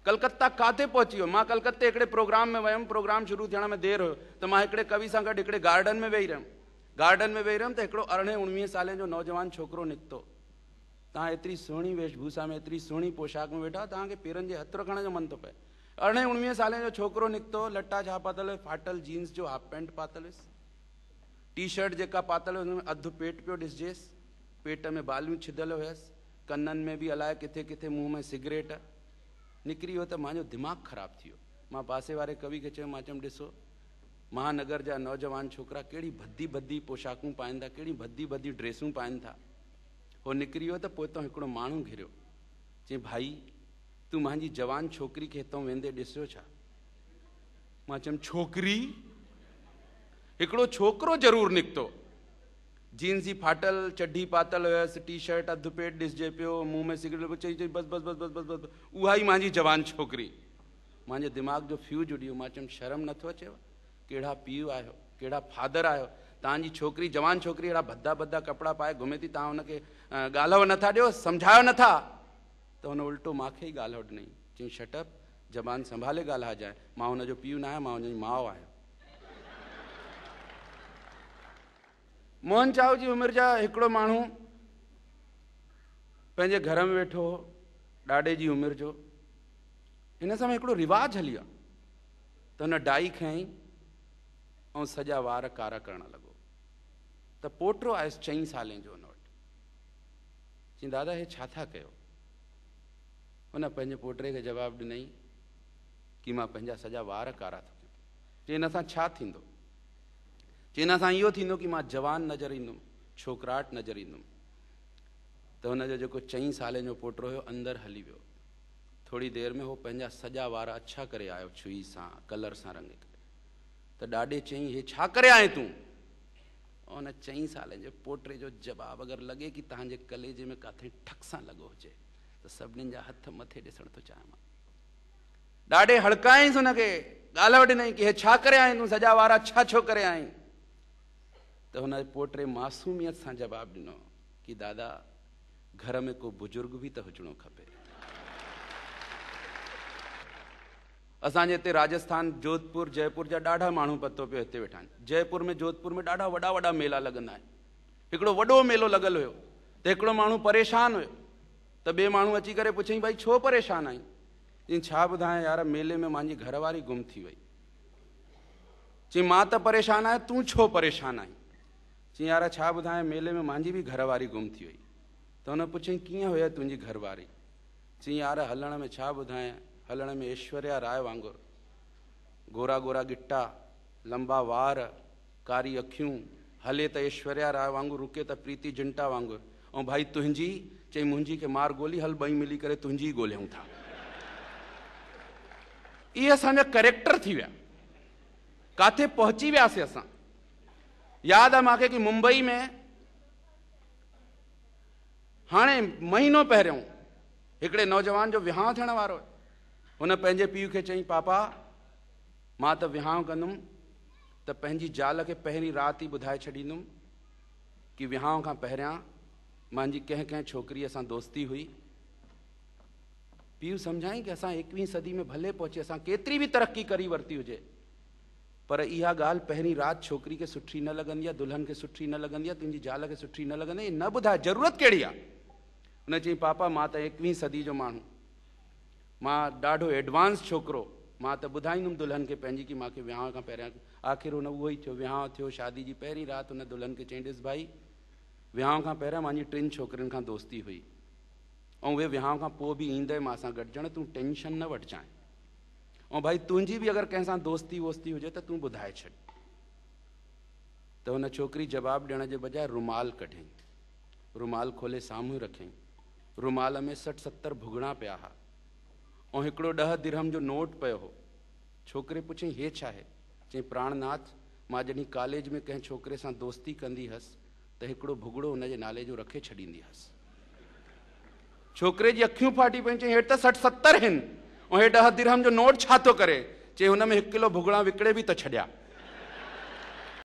कलकत्ता काथे पहुची वियो? मां कलकत्ते हिकिड़े प्रोग्राम में वियुमि, प्रोग्राम शुरू थियण में देरि हुयो त मां हिकिड़े कवि सां गॾु हिकिड़े गार्डन में वेही रहियुमि त हिकिड़ो 18-19 साले जो नौजवान छोकिरो निकितो। तव्हां एतिरी सुहिणी वेशभूषा में, एतिरी सुहिणी पोशाक में वेठा, तव्हांखे पेरनि जे हथ रखण जो मन थो पए। 18-19 साले जो छोकिरो निकितो, लटा छा पातल हुयसि? फाटल जीन्स जो हाफ पैंट पातल हुयसि, टी शर्ट जेका पातल हुयसि हुन में अधु पेट पियो ॾिसिजेसि, पेट में बालियूं छिदल हुयसि, कननि में बि अलाए किथे किथे मुंहं में सिगरेट निकिरी वियो। त मुंहिंजो दिमाग़ु ख़राबु थी वियो। मां पासे वारे कवि खे चयो, मां चयुमि ॾिसो महानगर जा नौजवान छोकिरा कहिड़ी भद्दी भद्दी पोशाकूं पाइनि था, कहिड़ी भद्दी भद्दी ड्रेसूं पाइनि था। हो निकिरी वियो त पोइ हितां हिकिड़ो माण्हू घिरियो, चई भाई तूं मुंहिंजी जवान छोकिरी खे हितां वेंदे ॾिसियो छा? मां चयुमि छोकिरी? हिकिड़ो छोकिरो ज़रूरु निकितो, जीन्स जी फाटल चड्डी पातल हुयसि, टी शर्ट अधु पेट ॾिसिजे पियो, मुंहं में सिगरेट, चई चई बस बस बस बस बस बस उहा ई मुंहिंजी जवान छोकिरी। मुंहिंजे दिमाग़ जो फ्यूज उॾियो। मां चयुमि शर्म नथो अचेव? कहिड़ा पीउ आहियो, कहिड़ा फादर आहियो? तव्हांजी छोकिरी, जवान छोकिरी अहिड़ा भद्दा भद्दा कपिड़ा पाए घुमे थी, तव्हां हुनखे ॻाल्हायो नथा ॾियो, सम्झायो नथा? त हुन उल्टो मूंखे ई ॻाल्हायो ॾिनई, चई शटअप, ज़बान संभाले ॻाल्हाइजांइ, मां हुनजो पीउ न आहियां, मां हुनजी माउ आहियां। मोहन चाव जी उमिरि जा हिकिड़ो माण्हू पंहिंजे घर में वेठो हो, ॾाॾे जी उमिरि जो। हिन समय हिकिड़ो रिवाज हली वियो त हुन डाई खयईं ऐं सॼा वार कारा करण लॻो। त पोटो आयुसि 4 साले जो हुन वटि, चई दादा हे छा था कयो? हुन पंहिंजे पोटे खे जवाबु ॾिनई कि मां पंहिंजा सॼा वार कारा थो कयां। चई हिन सां छा थींदो? चई हिन सां इहो थींदो कि मां जवान नज़र ईंदुमि, छोकिराट नज़र ईंदुमि। त हुनजो जेको 4 साले जो पोटो हुयो अंदरि हली वियो। थोड़ी देरि में हो पंहिंजा सॼा वार अच्छा करे आयो, छुई सां, कलर सां रंगे करे। त ॾाॾे चई हे छा करे आए तूं? हुन 4 साले जे पोटे जो जवाबु अगरि लॻे कि तव्हांजे कलेजे में किथे ठक सां लॻो हुजे त सभिनीनि जा हथ मथे ॾिसण थो चाहियां मां। ॾाॾे हड़कायईंसि हुनखे, ॻाल्हायो ॾिनई कि हे छा करे आहीं तूं, सॼा वार अच्छा छो करे आहीं? त हुन पोटे मासूमियत सां जवाबु ॾिनो कि दादा घर में को बुजुर्ग बि त हुजणो खपे। असांजे हिते राजस्थान, जोधपुर, जयपुर जा ॾाढा माण्हू पतो पियो हिते वेठा आहिनि। जयपुर में, जोधपुर में ॾाढा वॾा वॾा मेला लॻंदा आहिनि। हिकिड़ो वॾो मेलो लॻल हुयो त हिकिड़ो माण्हू परेशान हुयो त ॿिए माण्हू अची करे पुछईं भाई छो परेशान आहीं? चई छा ॿुधायां यार, मेले में मुंहिंजी घरवारी गुम थी वई। चई मां त परेशान आहियां, तूं छो परेशान आहीं? चई यार छा ॿुधायां, मेले में मुंहिंजी बि घरवारी गुम थी वई। त हुन पुछईं कीअं हुया तुंहिंजी घरवारी? चई यार हलण में छा ॿुधायां, हलण में ऐश्वर्या राय वांगुरु, गोरा गोरा गिट्टा, लंबा वार, कारी अखियूं, हले त ऐश्वर्या राय वांगुरु, रुके त प्रीति जिंटा वांगुरु। ऐं भाई तुंहिंजी? चई मुंहिंजी खे मार गोली, हल ॿई मिली करे तुंहिंजी ॻोल्हियूं था। इहे असांजा करेक्टर थी विया, काथे पहुची वियासीं असां। यादि आहे मूंखे कि मुंबई में हाणे महीनो पहिरियों हिकिड़े नौजवान जो विहांउ थियण वारो हो। हुन पंहिंजे पीउ खे चई पापा मां त विहांउ कंदुमि त पंहिंजी ज़ाल खे पहिरीं राति ई ॿुधाए छॾींदुमि कि विहांउ खां पहिरियां मुंहिंजी कंहिं कंहिं छोकिरीअ सां दोस्ती हुई। पीउ सम्झाई कि असां 21वीं सदी में भले पहुचे, असां केतिरी बि तरक़ी करी वरिती हुजे, पर इहा ॻाल्हि पहिरीं राति छोकिरी खे सुठी न लॻंदी आहे, दुल्हन खे सुठी न लॻंदी आहे, तुंहिंजी ज़ाल खे सुठी न लॻंदी आहे, न ॿुधाए, ज़रूरत कहिड़ी आहे? हुन चई पापा मां त 21वीं सदी जो माण्हू, मां ॾाढो एडवांस छोकिरो, मां त ॿुधाईंदुमि दुल्हन खे पंहिंजी कि मूंखे विहांउ खां पहिरियां। आख़िर हुन उहो ई थियो, विहांउ थियो। शादी जी पहिरीं राति हुन दुल्हन खे चई ॾिस भाई विहांउ खां पहिरियां मुंहिंजी 3 छोकिरियुनि खां दोस्ती हुई ऐं उहे विहांउ खां पोइ बि ईंदे मां सां गॾिजण, तूं टेंशन न वठिजांइ। ऐं भाई तुंहिंजी बि अगरि कंहिं सां दोस्ती वोस्ती हुजे त तूं ॿुधाए छॾ। त हुन छोकिरी जवाबु ॾियण जे बजाए रुमाल कढियईं, रुमाल खोले साम्हूं रखियईं। रुमाल में 60-70 भुॻड़ा पिया हुआ ऐं हिकिड़ो 10 दिरहम जो नोट पियो हो। छोकिरे पुछईं हे छा आहे? चई प्राणनाथ, मां जॾहिं कॉलेज में कंहिं छोकिरे सां दोस्ती कंदी हुअसि त हिकिड़ो भुॻड़ो हुनजे नाले जो रखे छॾींदी हुअसि। छोकिरे जी अखियूं फाटी पयूं। चई हे त 60-70 आहिनि ऐं हे 10 दिरहम जो नोट छा थो करे? चई हुन में 1 किलो भुॻड़ा विकिणे बि त छॾिया।